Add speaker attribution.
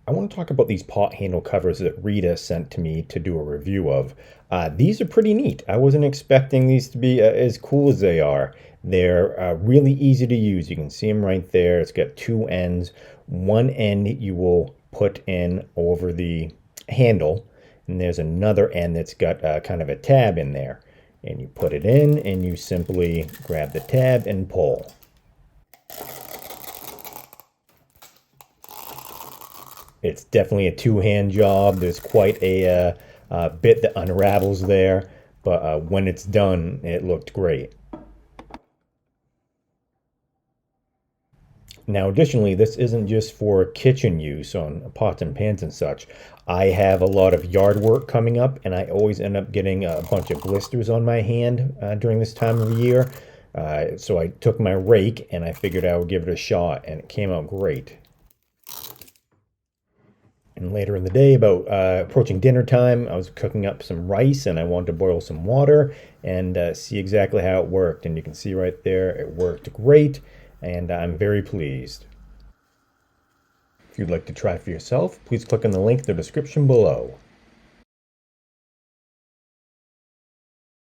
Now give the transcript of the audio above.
Speaker 1: I want to talk about these pot handle covers that Rita sent to me to do a review of. These are pretty neat. I wasn't expecting these to be as cool as they are. They're really easy to use. You can see them right there. It's got two ends. One end you will put in over the handle, and there's another end that's got kind of a tab in there. And you put it in, and you simply grab the tab and pull. It's definitely a two-hand job. There's quite a bit that unravels there, but when it's done, it looked great. Now, additionally, this isn't just for kitchen use on pots and pans and such. I have a lot of yard work coming up, and I always end up getting a bunch of blisters on my hand during this time of year. So I took my rake, and I figured I would give it a shot, and it came out great. And later in the day, about approaching dinner time, I was cooking up some rice and I wanted to boil some water and see exactly how it worked. And you can see right there, it worked great, and I'm very pleased. If you'd like to try for yourself, please click on the link in the description below.